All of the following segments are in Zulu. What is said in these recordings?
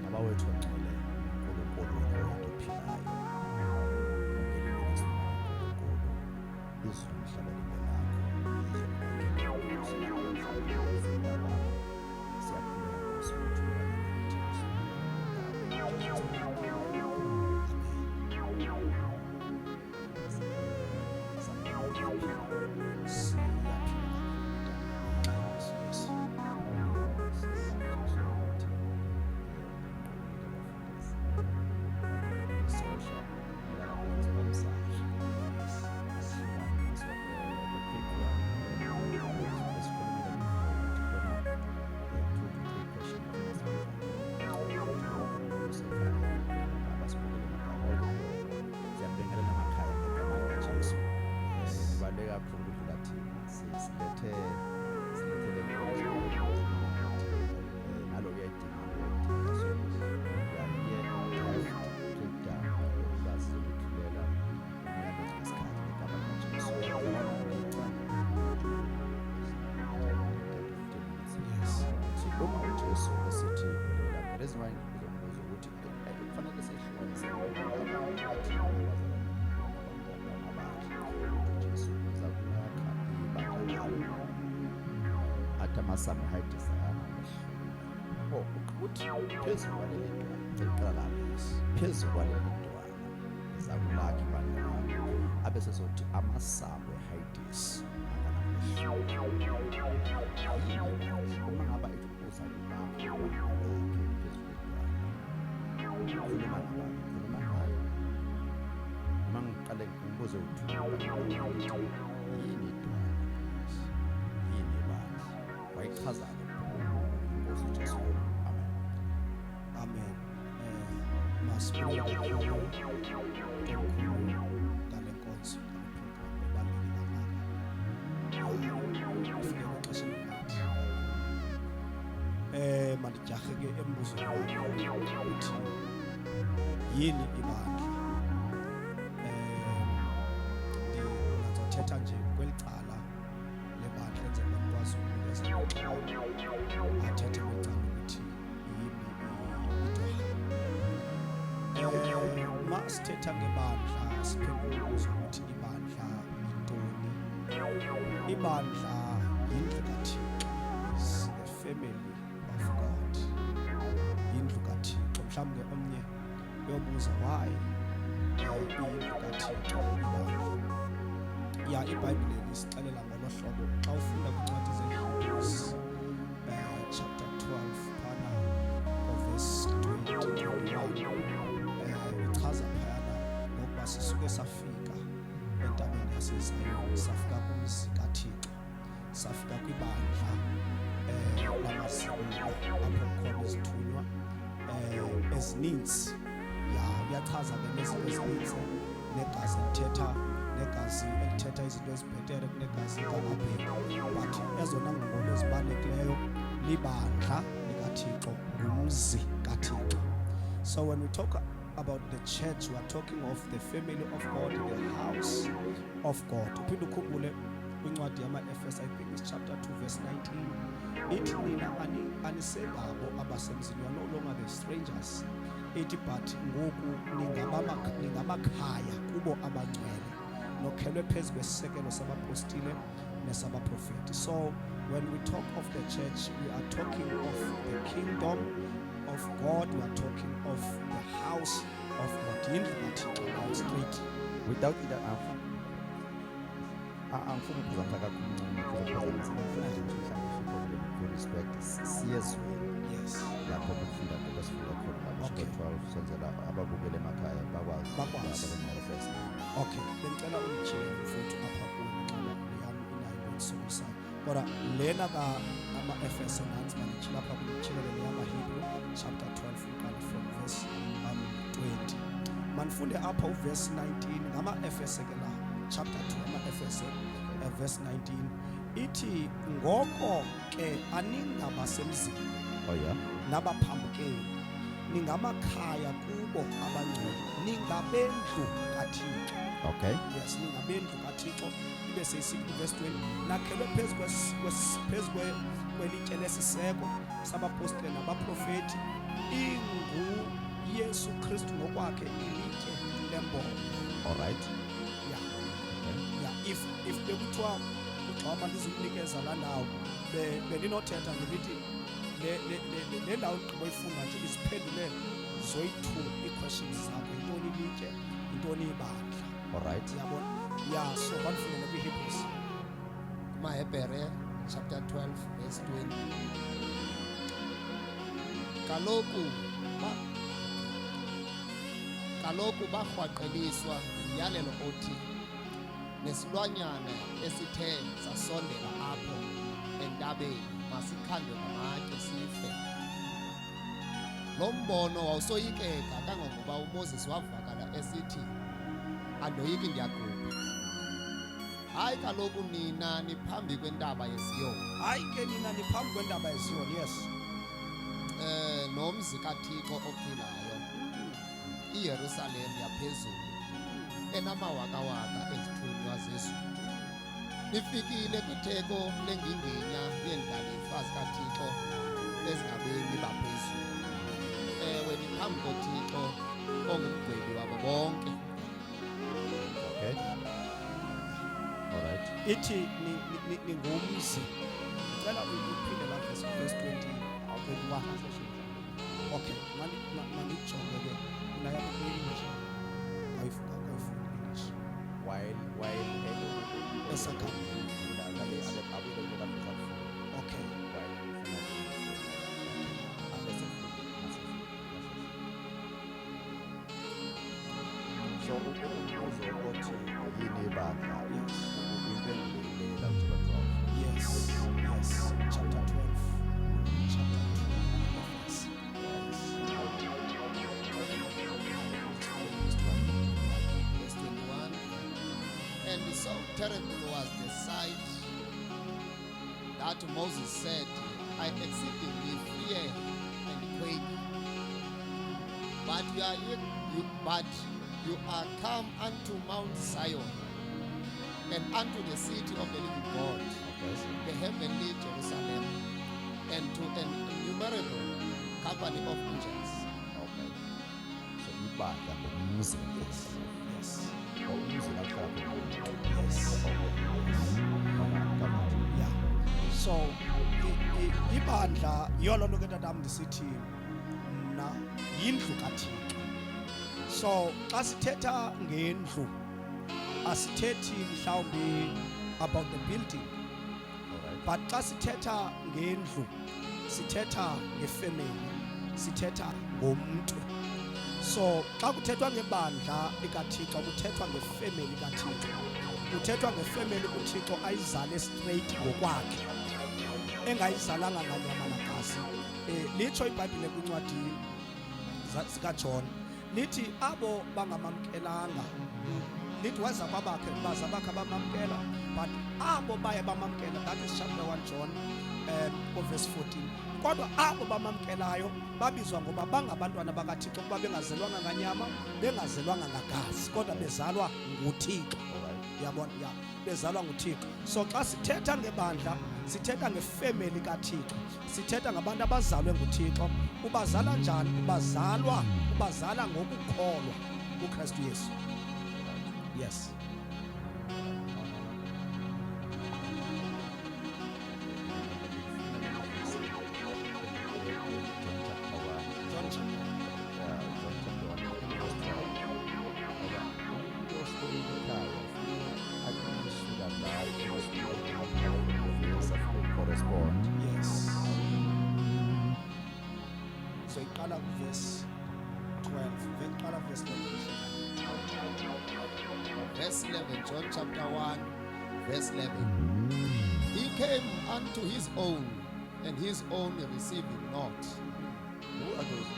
Baba wethu ongcwele, uNkulunkulu wena oyedwa ophilayo. Ngelizwi uNkulunkulu, izwi lomhlaba libe lakho, izwi lakho. Siyakhuleka Nkosi wethu Masami hayidisa ukuthi phezulu kwaleli ntwana phezulu kwaleli ntwana zakulakhi bani abe sesothi amasambo hayidisi uma ngaba ikubuza kulakho phezulu khuluma ngayo uma ngiqale ngibuze ukuthi yini ntwana yini bani wayichazana Nkosi Jesu. Amen. Masibonga kakhulu ngale nkonzo mandijahe ke embuzweni wami ukuthi yini ibandla. Ngizothetha nje kwelicala lebandla enze bakwazi ukunikeza athethe kwecala ukuthi yini idwa. Masithetha ngebandla siphendula ukuthi ibandla yintoni. Ibandla yindlu kaThixo, is the family of God. Yindlu kaThixo. Mhlawumbe omnye uyobuza why yindlu kaThixo ibandla. Ya iBhayibheli lisixelela ngolo hlobo xa ufunda kwincwadi zeHebrews chapter 12 phana verse 21 ichaza phana ngokuba sisuke safika entabeni yaseZayoni, safika kumzi kaThixo, safika kwibandla lamazulu apho khona izithunywa ezininzi. Iyachaza ke nezinto ezininzi negazi elithetha izinto ezibhetere kunegazi likaAbheli, but ezona ngoma ezibalulekileyo libandla likaThixo, ngumzi kaThixo. So when we talk about the church, we are talking of the family of God, the house of God. Uphinde ukhumbule kwincwadi yama-Efesu, I think it's chapter 2 verse 19, ithi nina anisengabo abasemzini, you are no longer the strangers. Ithi but ngoku ningamakhaya kubo abangcwele, nokhelwe phezu kwesisekelo sabapostile nesabaprofeti. So when we talk of the church, we are talking of the kingdom of God, we are talking of the house of God. Yindlu kaThixo now straight. Without either angifuni ukuzantaka kakhulu respect siyezweni. Yes. Lapho kufunda ngokusifunda khona Okay. 12 senzela ababukele emakhaya bakwazi reference. Okay, bengicela ungitshele mfowethu apha kuwe nxeba yami inayo insukusayo. Kodwa lena ka ama-Efesu nansi manitshila apha kunitshilele yama-Hebrew chapter 12 uqala from verse 20. Manifunde apha uverse 19 ngama-Efesu ke la chapter 2 ama-Efesu verse 19 ithi ngoko ke aningabasemzini Oh yeah. nabaphambukeli, ningamakhaya kubo abangcwele, ningabendlu kaThixo. Okay. Yes, ningabendlu kaThixo. Ibe seyisithi verse 20 nakhelwe phezu kwelitye lesiseko sabapostile nabaprofeti inguYesu Kristu ngokwakhe ilitye lembono. All right. Yeah. Yeah, if bekuthiwa ugxama lizukunikeza la ndawo beninothetha ngelithi le ndawo igqibo ifunda nje iziphendule zoyi-2 ii-questions zakho, yintoni ilitye, yintoni ibandla. All right. Yabona? Yeah, so banifundele kwi-Hebrews. Mahebhere chapter 12 verse 20. Kaloku barhwaqeliswa umyalelo othi nesilwanyana esithe sasondela apho entabeni masikhandwe ngamatye sife. Lo mbono wawusoyikeka kangangoba uMoses wavakala esithi andoyiki ndiyagubha. Hayi kaloku nina niphambi kwentaba yeZiyoni. Hayi ke nina niphambi kwentaba yeZiyoni. Yes. Nomzi kaThixo ophilayo, iYerusalem yaphezulu enamawakawaka ezithunywa zezulu. Nifikile kwitheko lenginginya yeendlalifa zikaThixo ezingabemi baphezulu. Ewe niphambi koThixo ongumgwebi wabo bonke. Okay. All right. Ithi ningumzi. Cela uphinde la verse 20 or 21. Okay, manijonge ke unayabo English. Ayifuka English. While Esakha. Okay. So umbuzo othi yini ibandla? Yes. Uyiphendulile la kuThixo 12. Yes. Yes. Chapter 12. Chapter 2. Verse. Verse 21. And so terrible was the sight that Moses said, I exceedingly fear and quake. But you are come unto Mount Zion, and unto the city of the living God, the heavenly Jerusalem, and to an innumerable company of angels. Okay. So ibandla ngumzi. Yes. Umzi la kuqala. Yes. Yeah. So ibandla yolo nto ke tatam ndisithi mna yindlu kaThixo. So xa sithetha ngendlu asithethi mhlawumbi about the building, All right. but xa sithetha ngendlu sithetha ngefamily, sithetha ngomntu. So xa kuthethwa ngebandla likaThixo kuthethwa ngefamily kaThixo, kuthethwa ngefamily uThixo ayizale straight ngokwakhe engayizalanga nganyama nagazi. Litsho iBhayibhile kwincwadi zikaJohn lithi abo bangamamkelanga, lithi waza kwabakhe baza bakhe bamamkela, but abo baye bamamkela, that is chapter 1 John verse 14. Kodwa abo bamamkelayo babizwa ngoba bangabantwana bakaThixo, kuba bengazelwanga nganyama, bengazelwanga ngagazi, kodwa bezalwa nguThixo. All right. Yabona? Ya, bezalwa nguThixo. So xa sithetha ngebandla sithetha ngefamily kaThixo, sithetha ngabantu abazalwe nguThixo. Ubazala njani? Ubazala ngokukholwa kuKristu Yesu. Yes. John chapter. Correspond. Yes. So iqala verse 12, iqala verse 11. Verse 11, John chapter 1, verse 11. He came unto his own, and his own received him not. Who are those?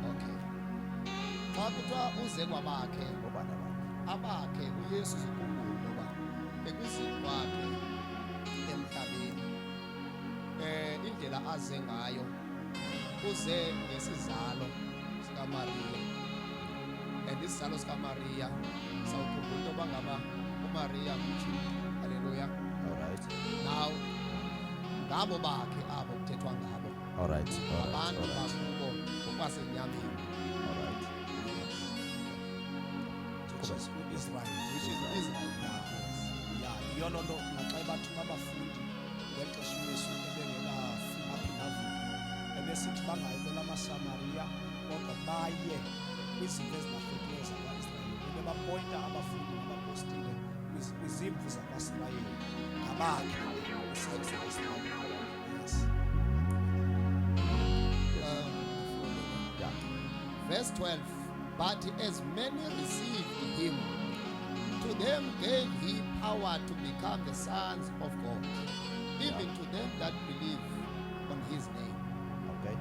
Okay. Xa kuthiwa uze kwabakhe, abakhe uYesu zikhumbule ngoba ekuzini kwakhe emhlabeni indlela aze ngayo uze ngesizalo sikaMariya, and isizalo sikaMariya sawukhumbula into yoba ngaba uMariya mJuda. Hallelujah. All right. Now ngabo bakhe abo kuthethwa ngabo All right. abantu bakubo ngokwasenyameni, All right. which is Israel. which is Israel. Ya yona nto naxa bathuma abafundi ngexesha uYesu ebengekafika apha eNazareth ebesithi bangayi kwelamaSamariya kodwa baye kwizinto ezilahlekileyo zakwa-Israyeli, bebapoyinta abafundi nabapostile kwizimvu zakwaSirayeli ngabakhe isizwe sakwaSirayeli. Yes. Yeah. Verse 12, but as many received him, to them gave he power to become the sons of God, even to them that believe on his name. Okay.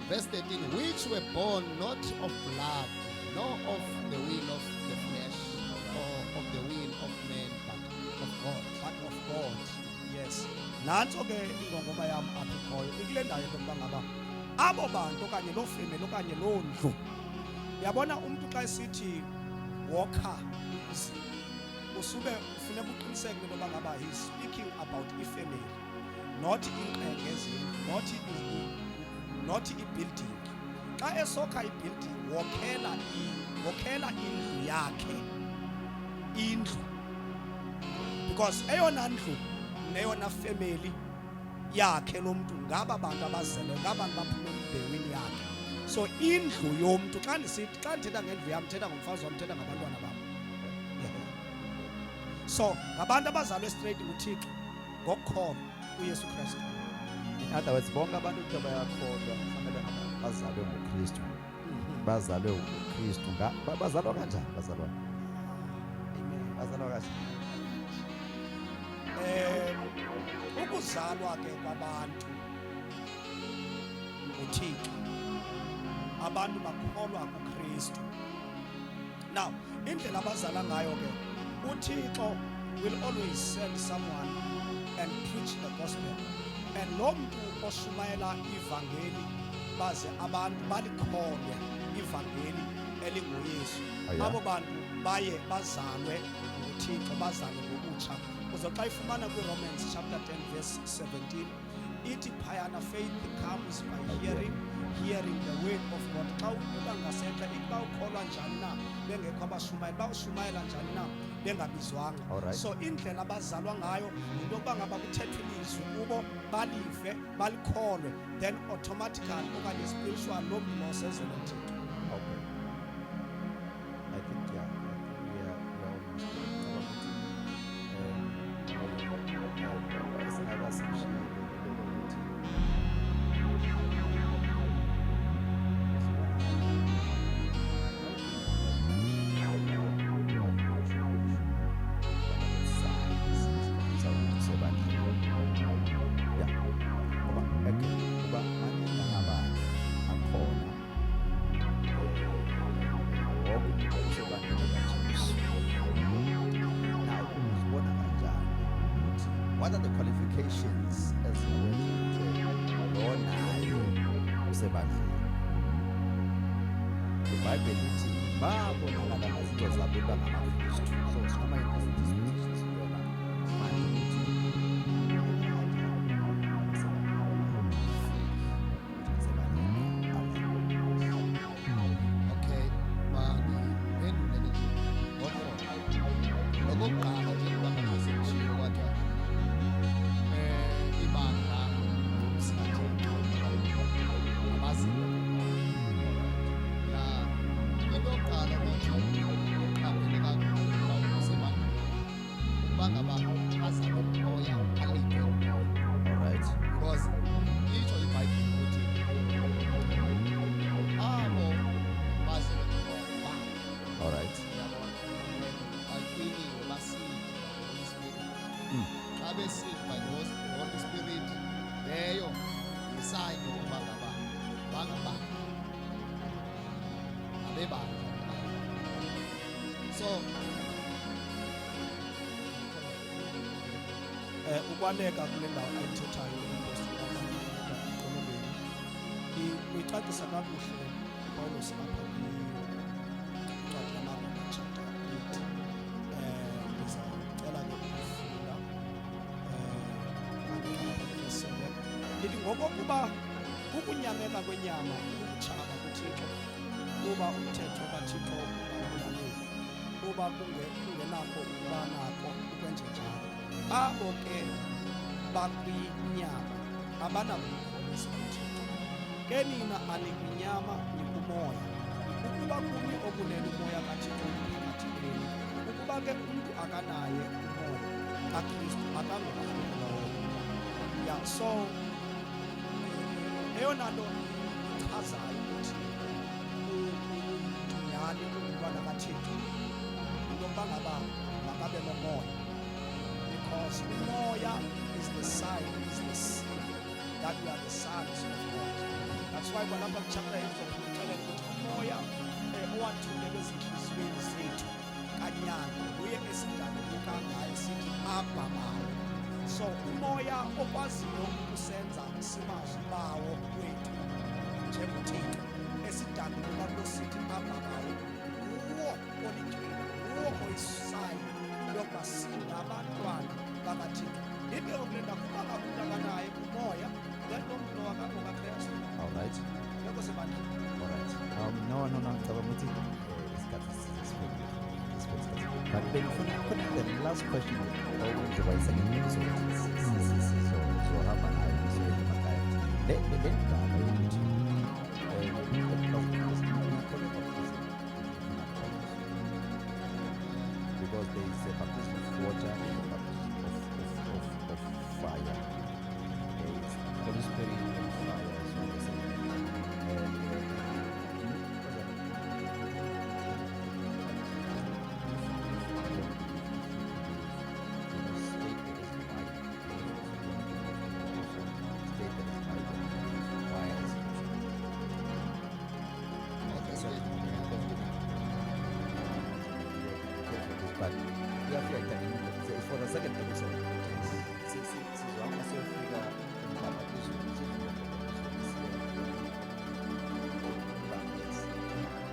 Verse 13, which were born not of blood, nor of the will of the flesh, or of the will of man, but of God. But of God. Yes. Nanso ke ingongoma yami apha ikhoyo ikule ndawo into yokuba ngaba abo bantu okanye loo femeli okanye loo ndlu, uyabona umntu xa esithi walker usube ufuneka uqiniseke into yoba ngaba he's speaking about ifamily, not iinqenge ezindlu, not i-building. Xa esokha i-building wokhela indlu yakhe, indlu, because eyona ndlu neyona family yakhe lo mntu ngaba bantu abazele, ngabantu baphuma embewini yakhe. So indlu yomntu xa ndithetha ngendlu yam ndithetha ngomfazi wam, ndithetha ngabantwana bam. So ngabantu abazalwe straight nguThixo ngokukholwa uYesu Kristu. In other words, bonke abantu ukuthi bayakholwa kufanele bazalwe ngoKristu. Bazalwe ngoKristu. Bazalwa kanjani? Bazalwa. Amen. Bazalwa kanjani? Ukuzalwa ke kwabantu nguThixo, abantu bakholwa kuKristu. Now indlela abazala ngayo ke uThixo will always send someone and preach the gospel, and lo mntu oshumayela ivangeli baze abantu balikholwe ivangeli elinguYesu. Oh, yeah. Abo bantu baye bazalwe nguThixo, bazalwe ngokutsha. Kuze xa ifumana kwiRomans chapter 10 verse 17 ithi phayana faith comes by hearing the word of God. Xa ukuba ngasentla ikuba ukholwa njani na bengekho abashumayeli, bawushumayela njani na bengabizwanga. Alright. So indlela abazalwa ngayo yinto yokuba ngaba kuthethwa ilizwi kubo balive balikholwe, then automatically okanye spiritual lo mntu losezela uThixo. Okay. I think we are what are the qualifications as the Bible ithi babonakala ngazinto zabo bangamaKristu. So sinoma dispositions yona manje Okay, mandiphendule nje. Okokuqala nje kuba ngasekushiwo kwathi ibandla singathi abazi la into yokuqala ukuthi uqaphele kakhulu ukuba usebandleni ukuba ngaba azame umoya alinde. all right. Because itsho iBhayibhile ukuthi abo bazele ngoba All right. bakliniwe basile by the Holy Spirit. Xa besile by the Holy Spirit leyo yisayini yokuba ngaba bangabandla abebandla. So Ukwaleka kule ndawo ayithethayo eqolobeni uyicacisa kakuhle uPawulos apha kwincwadi yamaroma chapter 8. Ndizawucela ke ukufunda ndithi ngokokuba ukunyameka kwenyama ukutshaba kuThixo, kuba umthetho kaThixo ungabulaleli, kuba kungenakho ukuba nako ukwenza njalo, abo ke bakwinyama abanakukholisa uThixo. Ke nina anikwinyama nikumoya, ukuba kuni okunene umoya kaThixo phakathi kwenu. Ukuba ke umntu akanaye umoya kaKristu akangomlowo. Yeah, so eyona nto ichazayo ukuthi nyhani ungumntwana kaThixo into yokuba ngaba makabe nomoya, because umoya is the sign, is the seal that we are the sons of God. That's why kwalapha kuchapter 8 uzokutshela ukuthi umoya owathulelwe ezinhliziyweni zethu kanyana nguye esidaluluka ngaye sithi Abba Baba. So umoya okwaziyo ukusenza simazi bawo wethu njengoThixo esidaluluka kusithi Abba Baba, uwo olithina, uwo oyisayo yokuba singabantwana bakaThixo. Into yokulenda kuba ngamuntu akanaye umoya lento wakapho kaKristu. All right. Lokho sebani. All right. No, ngicabanga ukuthi isikhathi sesifike. But then the last question owenze wayisengene episode sizohamba nayo episode emakhaya. Le ndaba yokuthi because there is a baptism of water and a baptism of fire. There is Holy Spirit and fire as well as but we have like that for the second episode. Sizwama siyofika emphakathweni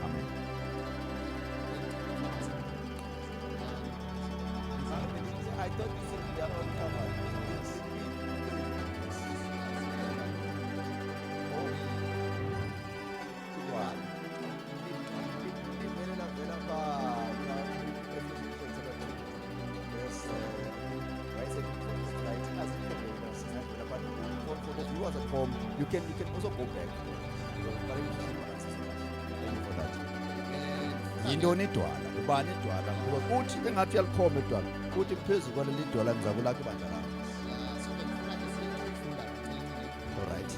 Amen. I thought you said we are all covered. At home, you can also go back. Yintoni idwala? Ubani idwala? Ngoba uthi engathi uyalikhoma idwala. Uthi phezulu kwaleli dwala ngizakulapha ibandla lami. All right.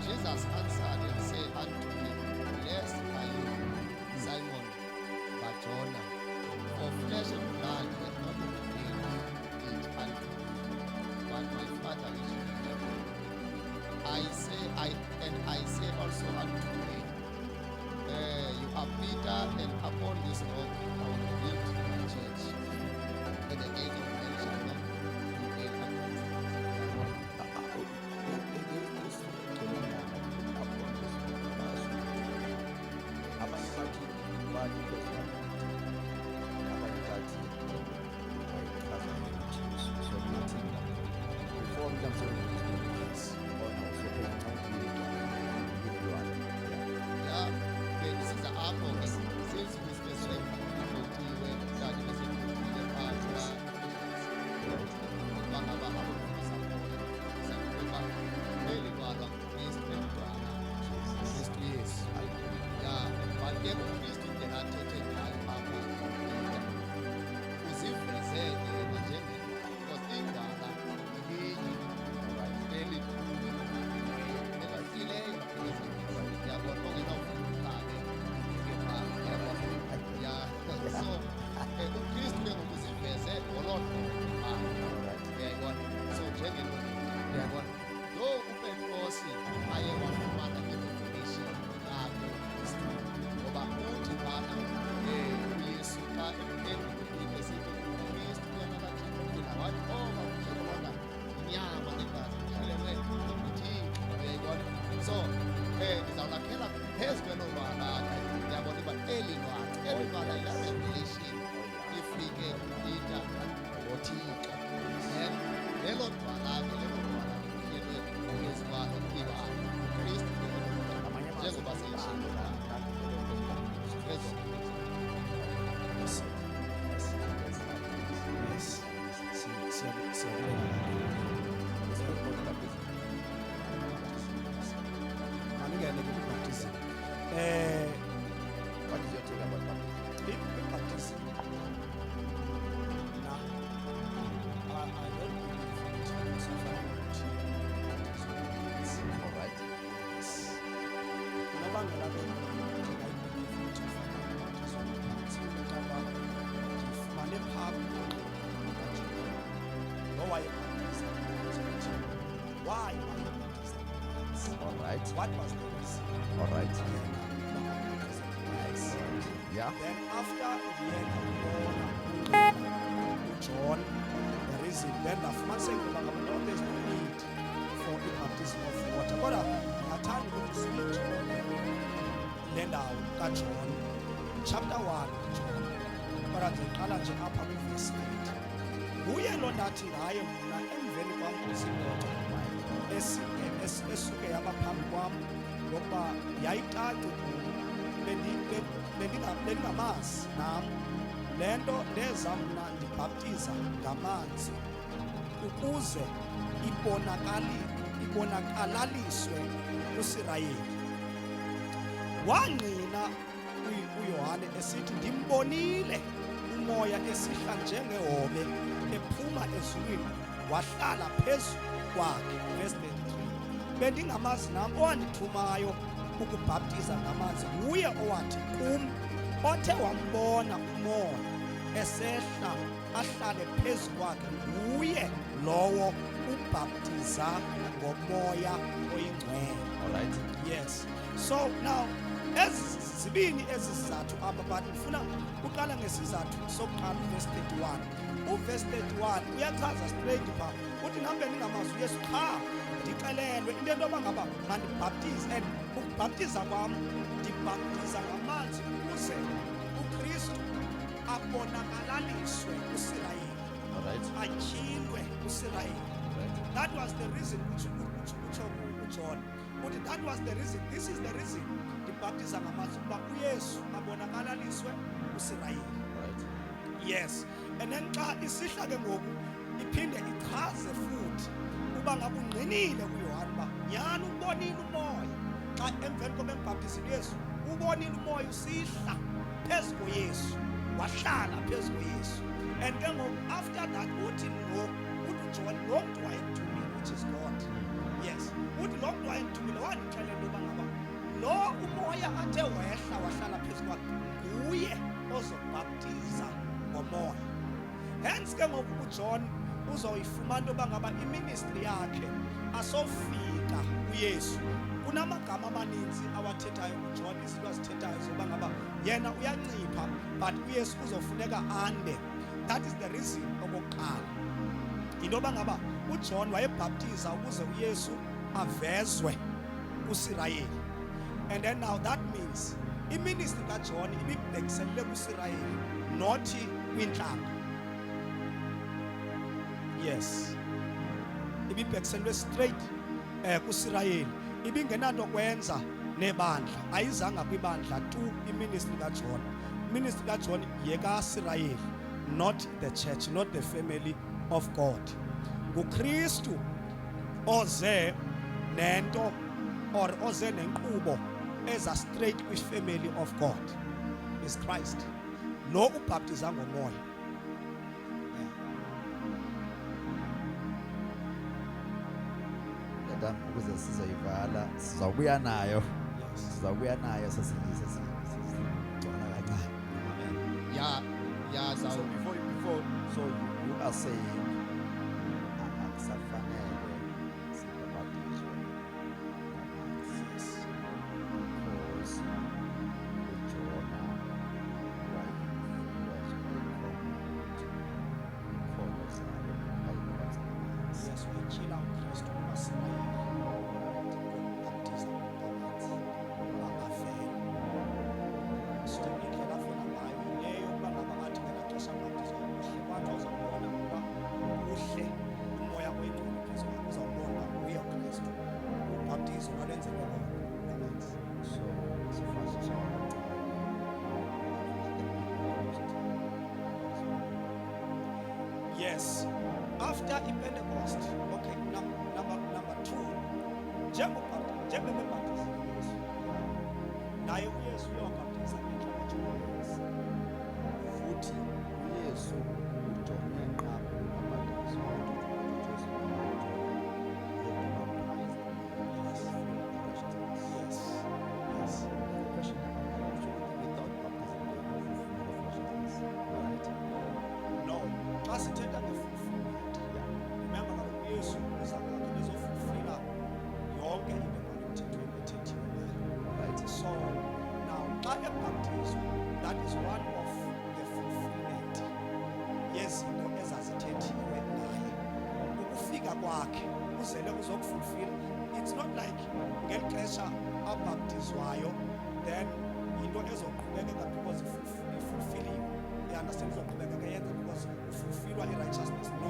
Jesus answered and said unto him, Blessed are you, Simon Barjona, for flesh and blood hath not revealed it unto you, but my Father which is in heaven. I say also unto thee, you are Peter, and upon this rock I will build my church, and the gate of hell shall not prevail against it. Yeah, this is the apple. This is with the right. What was the reason? All right. Yes. Yeah. Then after John, the reason then the man saying no, there's no need for the baptism of water. But ngathanda ukuthi switch le ndawo kaJohn chapter 1 John. Kodwa ngiqala nje apha ku verse 8. Kuye lo ndathi ngaye mina emveni kwami kuzindoda esuke yaba phambi kwami ngoba yayicaca bendingamazi nami lento leza mna ndibhaptiza ngamanzi ukuze ibonakalaliswe kuSirayeli. Wangqina uYohane esithi ndimbonile umoya esihla njengehobe ephuma ezulwini wahlala phezu kwakhe. Verse 33. Bendingamazi nami owandithumayo ukubhaptiza ngamanzi nguye owathi kum othe wambona umoya esehla ahlale phezu kwakhe nguye lowo ubhaptiza ngomoya oyingcwele. All right. Yes. So now ezibini ezizathu apha but ngifuna uqala ngesizathu sokuqala verse 31. Verse 31 uyachaza straight pha uthi nami ngingamazi uYesu cha ndixelelwe into yoba ngaba mandibhaptize and ukubhaptiza kwami ndibhaptiza ngamanzi ukuze uKristu abonakalaliswe kuSirayeli. All right. Atyhilwe kuSirayeli. Right. That was the reason John. But that was the reason. This is the reason ndibhaptiza ngamanzi ukuba uYesu abonakalaliswe kuSirayeli. Right. Yes. And then xa isihla ke ngoku iphinde ichaze futhi uba ngabungqinile kuYohane uba nyani ubonile umoya xa emveni koba embhaptizile uYesu ubonile umoya usihla phezu koYesu wahlala phezu koYesu. And ke ngoku after that uthi lo uthi John lo mntu wayemthumile which is God. Yes. Uthi lo mntu wayemthumile wandixelela uba ngaba lo umoya athe wehla wahlala phezu kwakhe nguye ozobhaptiza ngomoya. Hence ke ngoku uJohn uzoyifumana into yoba ngaba iministry yakhe asofika uYesu. Kunamagama amaninzi awathethayo uJohn izinto azithethayo zoba ngaba yena uyancipha but uYesu uzofuneka ande. That is the reason okokuqala into yoba ngaba uJohn wayebhaptiza ukuze uYesu avezwe kuSirayeli. And then now that means iministry kaJohn ibibhekiselele kuSirayeli not kwintlanga. Yes. Ibibhekiselwe straight kuSirayeli. Ibingenanto kwenza nebandla. Ayizanga kwibandla tu iministry kaJohn. Ministry kaJohn yekaSirayeli, not the church, not the family of God. NguKristu oze nento or oze nenkqubo eza straight kwi-family of God is Christ. Lo ubhaptiza ngomoya. Madam, ukuze sizoyivala sizabuya nayo. Yes. Sizabuya nayo sesingisa sigcona kancane. Amen. Yeah, So you are saying akusafanele singabhaptizwe ngamanzi. Yes. Because uJona inkolo zayo ayikwazi ngamanzi. Yes, wayityhila uKristu kumaSirayeli. Ukubhaptiza ngamanzi angavela. So indlela avela ngayo yileyo ukuba ngaba athi ngela xesha abhaptizwa ubuhle abantu uzawubona ukuba uhle umoya oyingcwele phezu kwakhe uzawubona uye uKristu. Ubhaptizo nalwenzeke ngamanzi. So sifasha Yes. After Pentecost, okay, number 2, njengobhaptizo uYesu. Naye uYesu uyobhaptiza ngenhlangothi. futhi uYesu uJohn yaqaba ukubhaptizwa Yes. Yes. No. Xa sithetha nge-fulfillment, remember kaloku uYesu uza kwakhe bezofulfila yonke into emthethweni kwakhe uzele uzokufulfill. It's not like ngeli xesha abaptizwayo then into ezoqhubekeka because ifulfilliwe. You understand, izoqhubekeka yenza because ufulfillwa i-righteousness. No,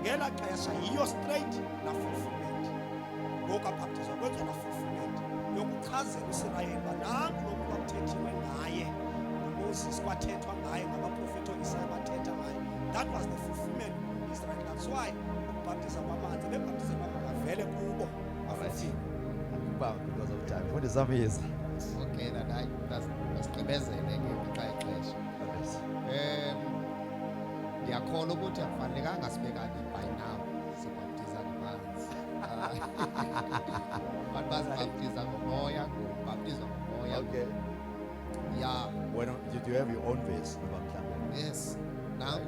ngela xesha yiyo straight na fulfillment. Ngoku abaptizwa kwenziwa na fulfillment yokuchazela uSirayeli uba nanku lokhu kwakuthethiwe ngaye nguMoses, kwathethwa ngaye ngabaprofethi oIsaya bathetha ngaye. That was the fulfillment of Israel. That's why ukubhaptiza kwamanzi bebhaptizela bavele kubo. Alright. Akuba because of time. What is that mean? Okay, that I masigqibezele ke ngenxa yexesha. Ndiyakholwa ukuthi akufanelekanga sibe kanti by now sibhaptiza ngamanzi. Abantu bazibhaptiza ngomoya, ngokubhaptizwa ngomoya. Okay. Yeah. When did you have your own verse about that? Yes. Now,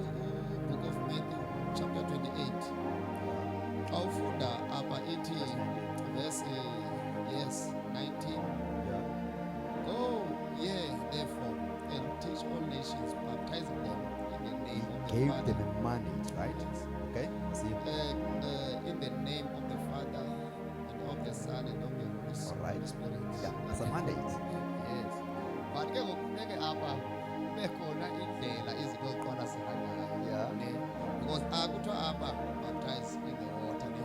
book of Matthew, chapter 28. Xa ufunda apha ithi verse yes 19. Yeah. Go ye therefore and teach all nations, baptizing them in the name of the Gave Father. them a mandate, right? Okay. See. In the name of the Father and of the Son and of the All Holy right. Spirit. Yeah, as a mandate. Yes. But ke ngokufuneke apha kube khona indlela izinto eziqwalasela ngayo. Yeah. Ne? Because akuthiwa apha baptize in the water ne.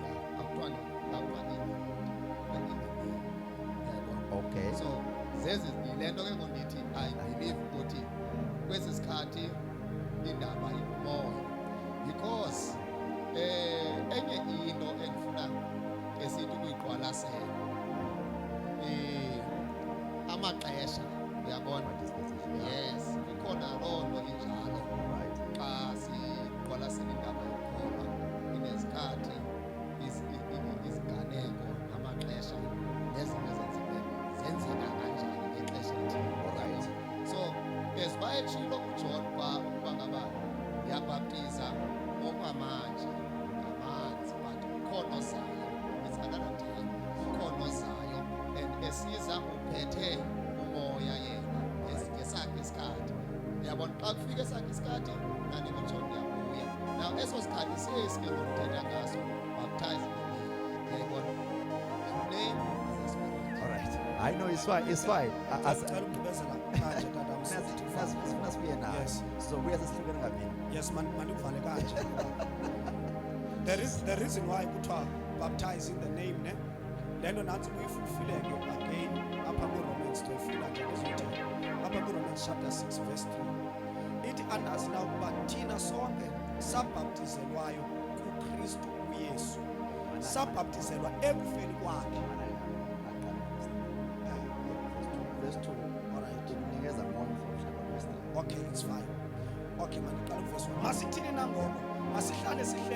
Yeah. Akuthiwa in the name. Yabona. Okay. So zezi yile nto ke ngondithi I believe ukuthi kwesi sikhathi indaba imoya because enye into endifuna esithi kuyiqwalasela amaxesha uyabona. My dispensation. Yeah. Yes, ikhona loo nto injalo. Right. Xa siqwalasela indaba yokukholwa inezikhathi iziganeko amaxesha nezinto zenzeka kanjani ngexesha elithile. Alright. So as bayetshilo uJohn ukuba ngaba ndiyabhaptiza okwamanje ngamanzi but ukhona ozayo, it's another time, ukhona ozayo and esiza uphethe umoya yena ngesakhe isikhathi. Uyabona xa kufika esakhe isikhathi nani uJohn uyabuya. Now eso sikhathi siyesike ngokuthetha ngaso baptize in the name. Uyayibona? The name is the Spirit. Alright. I know it's fine. It's fine. As Cela ukugqibezela kanje tata msithi. Yes. So we are still going to have Yes, manivale kanje. The reason why kuthiwa baptize in the name ne lento nansi uyifulfileke again apha kwiRomans toyifila nje ezothetha apha kwiRomans chapter 6 verse 3 ithi andazi na ukuba thina sonke sabhaptizelwayo kuKristu uYesu sabhaptizelwa ekufeni kwakhe. verse 2. Alright. Kunikeza more information about this thing. Okay, it's fine. Okay, mandiqala uverse 1. Masithini nangoko masihlale sihleli